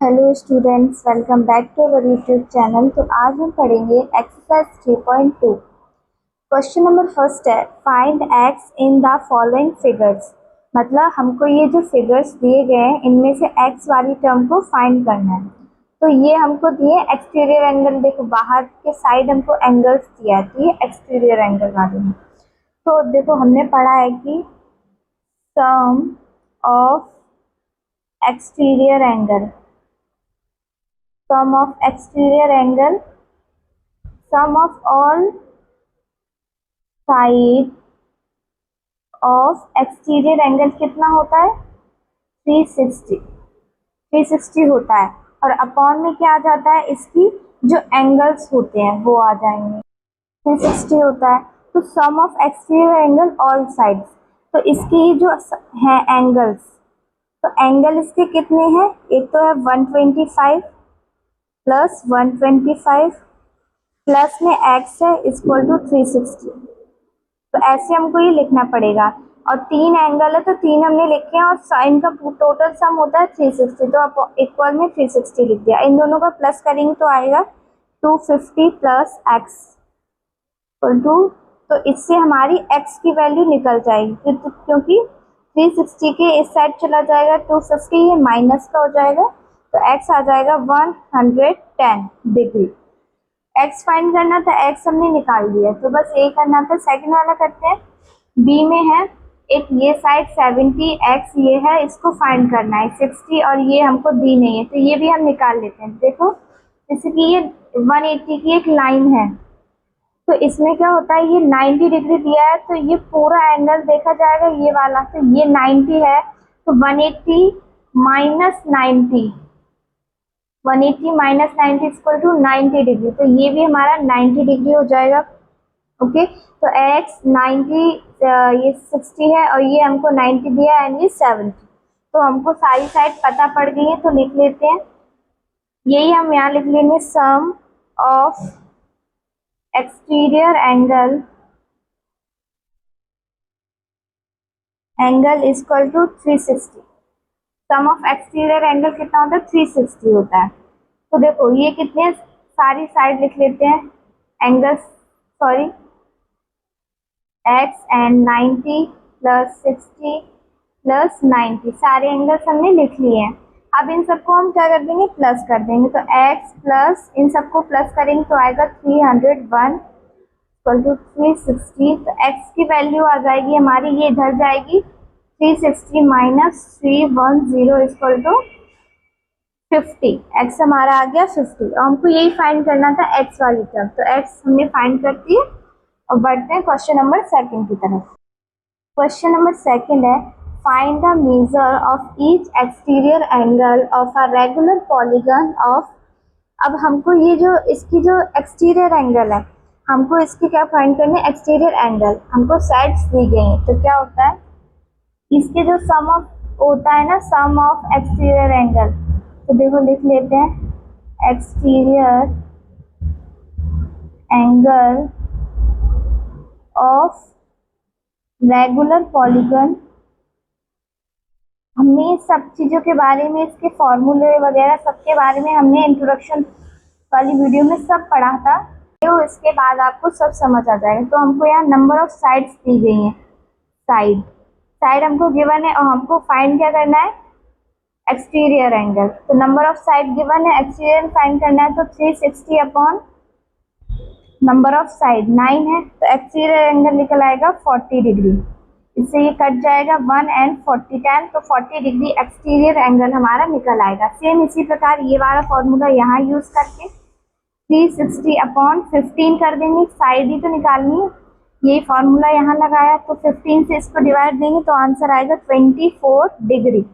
Hello students, welcome back to our YouTube channel. तो आज हम पढ़ेंगे एक्सरसाइज 3.2। क्वेश्चन नंबर फर्स्ट है, find X in the following figures. मतलब हमको ये जो फिगर्स दिए गए हैं इनमें से एक्स वाली टर्म को फाइंड करना है। तो ये हमको दिए एक्सटीरियर एंगल, देखो बाहर के साइड हमको एंगल्स दिया है, तो ये एक्सटीरियर एंगल वाले हैं। तो देखो हमने पढ़ा है कि sum of exterior angle, sum of exterior angle, sum of all side of exterior angle कितना होता है? 360 होता है। और अपॉन में क्या आ जाता है, इसकी जो एंगल्स होते हैं वो आ जाएंगे। 360 होता है तो sum of exterior angle all sides, तो इसकी जो है एंगल्स, तो एंगल इसके कितने हैं? एक तो है 125 प्लस 125 प्लस में x है इक्वल टू 360। तो ऐसे हमको ये लिखना पड़ेगा। और तीन एंगल है तो तीन हमने लिखे हैं और साइन का टोटल सम होता है 360, तो आप इक्वल में 360 लिख दिया। इन दोनों का प्लस करेंगे तो आएगा 250 प्लस एक्स इक्वल टू, तो इससे हमारी x की वैल्यू निकल जाएगी क्योंकि 360 के इस साइड चला जाएगा 250, ये माइनस का हो जाएगा, तो x आ जाएगा 110 डिग्री। एक्स फाइंड करना था, एक्स हमने निकाल दिया, तो बस ये करना था। सेकंड वाला करते हैं। बी में है एक ये साइड 70, एक्स ये है, इसको फाइंड करना है 60, और ये हमको दी नहीं है तो ये भी हम निकाल लेते हैं। देखो जैसे कि ये 180 की एक लाइन है, तो इसमें क्या होता है, ये 90 डिग्री दिया है तो ये पूरा एंगल देखा जाएगा ये वाला, तो ये 90 है तो 180 minus 90, 180 minus 90 equal to 90 degree, तो ये भी हमारा 90 डिग्री हो जाएगा। ओके, तो x 90, ये 60 है और ये हमको 90 दिया एंड ये 70, तो हमको सारी साइड पता पड़ गई है तो लिख लेते हैं। यही हम यहाँ लिख लेंगे, sum of exterior angle equal to 360। Sum of exterior angle कितना होता है? 360 होता है। तो देखो ये कितने, सारी साइड लिख लेते हैं angles, sorry x and 90 plus 60 plus 90, सारे एंगल्स हमने लिख लिए हैं। अब इन सबको हम क्या कर देंगे, प्लस कर देंगे, तो x प्लस इन सबको प्लस करेंगे तो आएगा 301 इक्वल टू 360। तो x की वैल्यू आ जाएगी हमारी, ये इधर जाएगी, 360 माइनस 310 इक्वल टू 50। x हमारा आ गया 50 और हमको यही फाइंड करना था x वाली टर्म, तो x हमने फाइंड कर दी। और बढ़ते हैं क्वेश्चन नंबर सेकंड की तरफ। क्वेश्चन नंबर सेकंड है, find the major of each exterior angle of a regular polygon of. अब हमको ये जो इसकी जो एक्सटीरियर एंगल है, हमको इसकी क्या फाइंड करनी है, एक्सटीरियर एंगल। हमको साइड्स दी गई हैं तो क्या होता है, इसके जो सम ऑफ होता है ना, सम ऑफ एक्सटीरियर एंगल, तो देखो लिख लेते हैं exterior angle of regular polygon. हमने सब चीज़ों के बारे में, इसके फॉर्मूले वगैरह सबके बारे में हमने इंट्रोडक्शन वाली वीडियो में सब पढ़ा था, तो इसके बाद आपको सब समझ आ जाएगा। तो हमको यहाँ नंबर ऑफ साइड्स दी गई हैं, साइड हमको गिवन है और हमको फाइंड क्या करना है, एक्सटीरियर एंगल। तो नंबर ऑफ साइड गिवन है, एक्सटीरियर फाइंड करना है, तो 360 अपॉन नंबर ऑफ साइड 9 है, तो एक्सटीरियर एंगल निकल आएगा 40 डिग्री। इससे ये कट जाएगा 1 एंड 40 10, तो 40 डिग्री एक्सटीरियर एंगल हमारा निकल आएगा। सेम इसी प्रकार ये वाला फॉर्मूला यहाँ यूज करके 360 अपॉन 15 कर देंगे, साइड ही तो निकालनी है, यही फॉर्मूला यहाँ लगाया, तो 15 से इसको डिवाइड देंगे तो आंसर आएगा 24 डिग्री।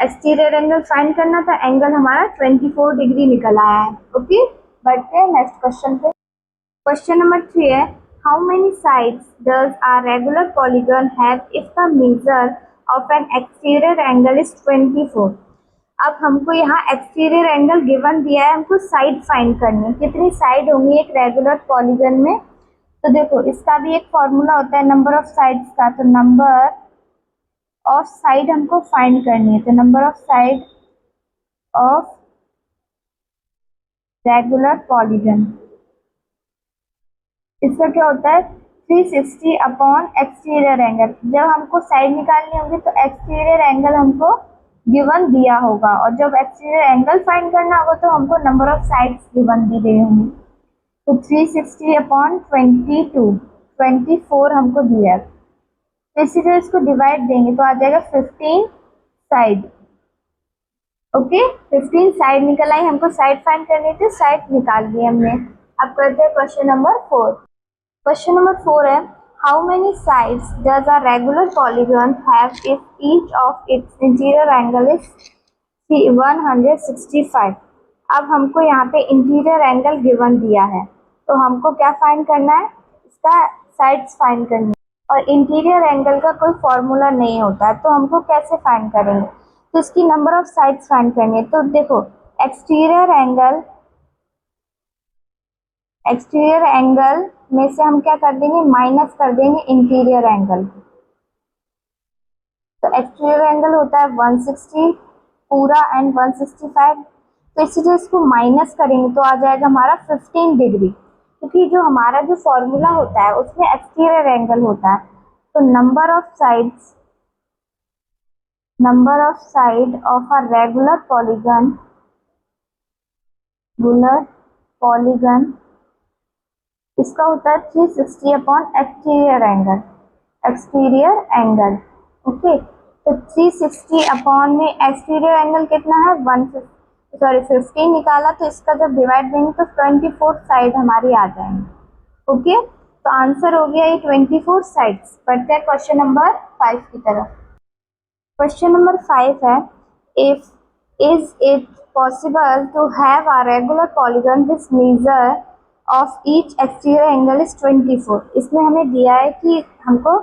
एक्सटीरियर एंगल फाइंड करना था, एंगल हमारा 24 डिग्री निकल आया है। ओके, बढ़ते हैं नेक्स्ट क्वेश्चन पे। क्वेश्चन नंबर 3 है, how many sides does a regular polygon have if the measure of N exterior angle is 24। अब हमको यहाँ एक्सटीरियर एंगल गिवन दिया है, हमको साइड फाइंड करनी है, कितनी साइड होंगी एक रेगुलर पॉलीगन में। तो देखो इसका भी एक फॉर्मूला होता है नंबर ऑफ साइड्स का, तो नंबर ऑफ साइड हमको फाइंड करनी है, तो number of side of regular polygon. इसका क्या होता है 360 अपॉन एक्सटीरियर एंगल। जब हमको साइड निकालनी होगी तो एक्सटीरियर एंगल हमको गिवन दिया होगा, और जब एक्सटीरियर एंगल फाइंड करना होगा तो हमको number of sides given the गई होंगी। तो 360 अपॉन 24 हमको दिया है। तो इसी तरह इसको डिवाइड देंगे तो आ जाएगा 15 साइड। ओके, 15 साइड निकल आई, हमको साइड फाइंड करनी थी, साइड निकाल ली हमने। अब करते हैं क्वेश्चन नंबर 4। क्वेश्चन नंबर 4 है how many sides does a regular polygon have if each of its interior angle is 165। अब हमको यहाँ पे इंटीरियर एंगल गिवन दिया है, तो हमको क्या फाइंड करना है, इसका साइड्स फाइंड करनी है। और इंटीरियर एंगल का कोई फॉर्मूला नहीं होता है, तो हमको कैसे फाइंड करेंगे, तो इसकी नंबर ऑफ साइड्स फाइंड करनी है। तो देखो एक्सटीरियर एंगल में से हम क्या कर देंगे, माइनस कर देंगे इंटीरियर एंगल। तो एक्सटीरियर एंगल होता है 160 पूरा एंड 165, तो इसी तरह इसको माइनस करेंगे तो आ जाएगा हमारा 15 डिग्री, क्योंकि जो हमारा जो फॉर्मूला होता है उसमें एक्सटीरियर एंगल होता है। तो number of side of a regular polygon इसका होता है 360 अपॉन एक्सटीरियर एंगल। ओके, तो 360 अपॉन में एक्सटीरियर एंगल कितना है 15 निकाला, तो इसका जब डिवाइड देंगे तो 24 साइड हमारी आ जाएंगे। ओके, तो आंसर हो गया ये 24 साइड्स। बढ़ते हैं क्वेश्चन नंबर 5 की तरफ। क्वेश्चन नंबर 5 है is it possible to have a regular polygon which measure of each exterior angle is 24। इसमें हमें दिया है कि हमको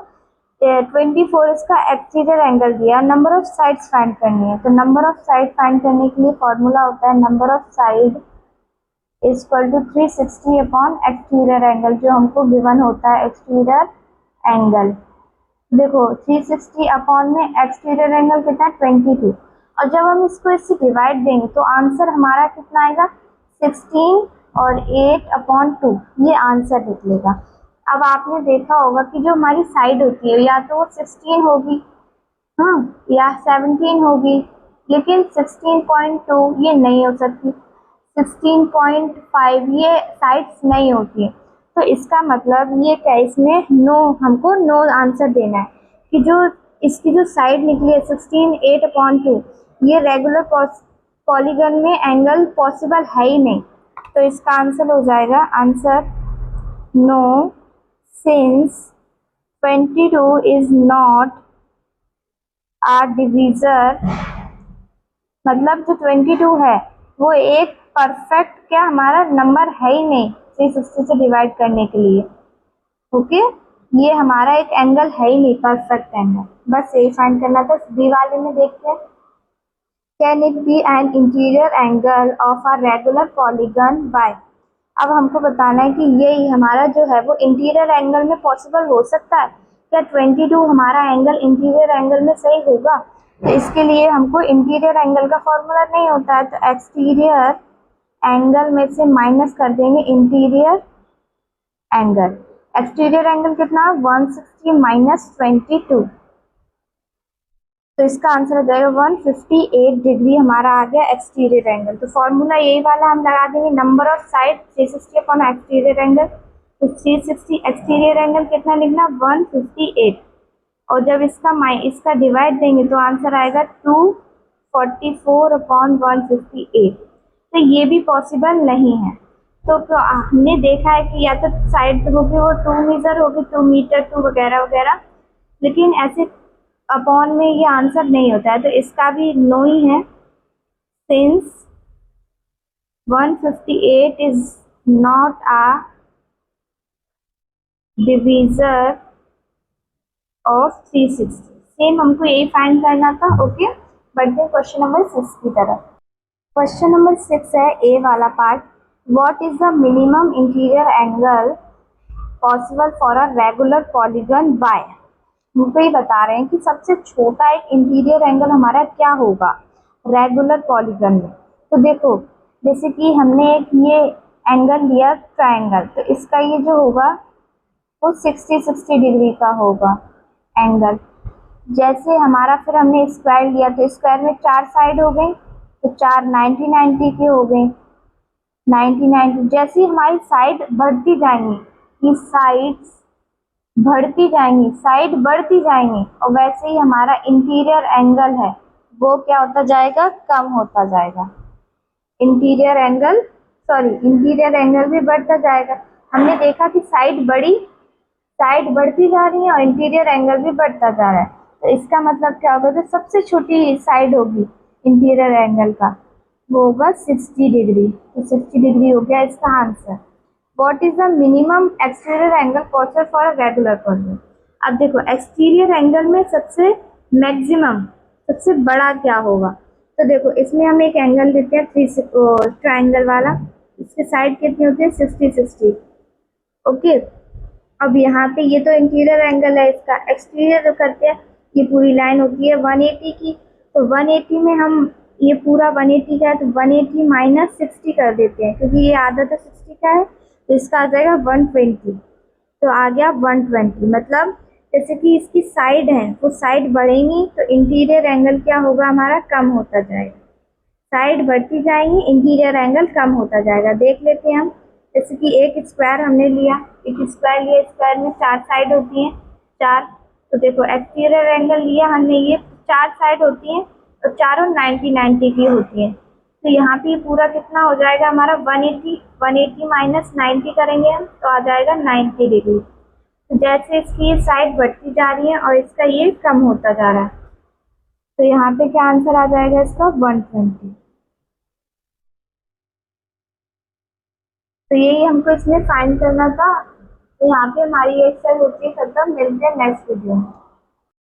24 इसका एक्सटीरियर एंगल दिया, नंबर ऑफ साइड्स फाइंड करनी है। तो नंबर ऑफ साइड फाइंड करने के लिए फॉर्मूला होता है number of side is equal to 360 upon exterior angle, जो हमको गिवन होता है एक्सटीरियर एंगल। देखो 360 अपॉन में एक्सटीरियर एंगल कितना है 22, और जब हम इसको इससे डिवाइड देंगे तो आंसर हमारा कितना आएगा 16 और 8 अपॉन 2, ये आंसर निकलेगा। अब आपने देखा होगा कि जो हमारी साइड होती है या तो वो 16 होगी, हाँ, या 17 होगी, लेकिन 16.2 ये नहीं हो सकती, 16.5 ये साइड्स नहीं होती है। तो इसका मतलब ये क्या, इसमें हमको नो आंसर देना है कि जो इसकी जो साइड निकली है 16 8/2 ये रेगुलर पॉलीगन में एंगल पॉसिबल है ही नहीं। तो इसका आंसर हो जाएगा answer no, since 22 is not a divisor, मतलब जो 22 है वो एक परफेक्ट क्या हमारा नंबर है ही नहीं 360 से डिवाइड करने के लिए। ओके, ये हमारा एक एंगल है ही नहीं परफेक्ट एंगल, बस यही फाइंड करना था। बी वाले में देखते हैं can it be an interior angle of a regular polygon by. अब हमको बताना है कि ये हमारा जो है वो इंटीरियर एंगल में पॉसिबल हो सकता है क्या, 22 हमारा एंगल इंटीरियर एंगल में सही होगा। तो इसके लिए हमको इंटीरियर एंगल का फॉर्मूला नहीं होता है, तो एक्सटीरियर एंगल में से माइनस कर देंगे इंटीरियर एंगल। एक्सटीरियर एंगल कितना है 160 माइनस 22, तो इसका आंसर हो जाएगा 158 डिग्री हमारा आ गया एक्सटीरियर एंगल। तो फॉर्मूला यही वाला हम लगा देंगे, number of side 360 upon exterior angle. तो 360 एक्सटीरियर एंगल कितना लिखना 158, और जब इसका डिवाइड देंगे तो आंसर आएगा 244 अपॉन 158। तो ये भी पॉसिबल नहीं है। तो हमने देखा है कि या तो साइड होगी वो 2 मीटर होगी, 2 मीटर 2 वगैरह वगैरह, लेकिन ऐसे अपॉन में ये आंसर नहीं होता है, तो इसका भी नो ही है। Since 158 is not a divisor of 360। Same हमको यही फाइंड करना था। ओके, बढ़ते हैं क्वेश्चन नंबर 6 की तरफ। क्वेश्चन नंबर 6 है ए वाला पार्ट, what is the minimum interior angle possible for a regular polygon by. हमको ये बता रहे हैं कि सबसे छोटा एक इंटीरियर एंगल हमारा क्या होगा रेगुलर पॉलीगन में। तो देखो, जैसे कि हमने एक ये एंगल लिया ट्रायंगल, तो इसका ये जो होगा वो 60 डिग्री का होगा एंगल। जैसे हमारा फिर हमने स्क्वायर लिया, तो स्क्वायर में 4 साइड हो गई, तो 4 90 की हो गई, 90 जैसे ही हमारी साइड बढ़ती जाएंगी, ये साइड्स बढ़ती जाएंगी, साइड बढ़ती जाएंगी, और वैसे ही हमारा इंटीरियर एंगल है वो क्या होता जाएगा, कम होता जाएगा। इंटीरियर एंगल इंटीरियर एंगल भी बढ़ता जाएगा। हमने देखा कि साइड बढ़ती जा रही है और इंटीरियर एंगल भी बढ़ता जा रहा है। तो इसका मतलब क्या होगा, जो सबसे छोटी साइड होगी इंटीरियर एंगल का वो होगा 60 डिग्री। तो 60 डिग्री हो गया इसका answer. What is the minimum exterior angle possible for a regular polygon. अब देखो, एक्सटीरियर एंगल में सबसे मैक्सिमम, सबसे बड़ा क्या होगा। तो देखो, इसमें हम एक एंगल लेते हैं ट्राइंगल वाला, इसके साइड कितनी होती है, 60 ओके। अब यहाँ पे ये तो इंटीरियर एंगल है, इसका एक्सटीरियर जो करते हैं ये पूरी लाइन होती है 180 की। तो 180 में हम ये पूरा 180 का है, तो 180 माइनस 60 कर देते हैं, क्योंकि ये आधा तो 60 का है, तो इसका आ जाएगा 120। तो आ गया 120। मतलब जैसे कि इसकी साइड है वो साइड बढ़ेंगी तो इंटीरियर एंगल क्या होगा, हमारा कम होता जाएगा। साइड बढ़ती जाएंगी, इंटीरियर एंगल कम होता जाएगा। देख लेते हैं हम, जैसे कि एक स्क्वायर हमने लिया, स्क्वायर में 4 साइड होती हैं, 4। तो देखो, एक्सटीरियर एंगल लिया हमने, ये 4 साइड होती हैं और चारों 90 की होती हैं। तो यहाँ पे पूरा कितना हो जाएगा हमारा 180 माइनस 90 करेंगे हम, तो आ जाएगा 90 डिग्री। तो जैसे इसकी ये साइड बढ़ती जा रही है और इसका ये कम होता जा रहा है, तो यहाँ पे क्या आंसर आ जाएगा इसका, 120। तो यही हमको इसमें फाइंड करना था। तो यहाँ पे हमारी एक्सरसाइज होती है खत्म। मिलते हैं नेक्स्ट वीडियो में।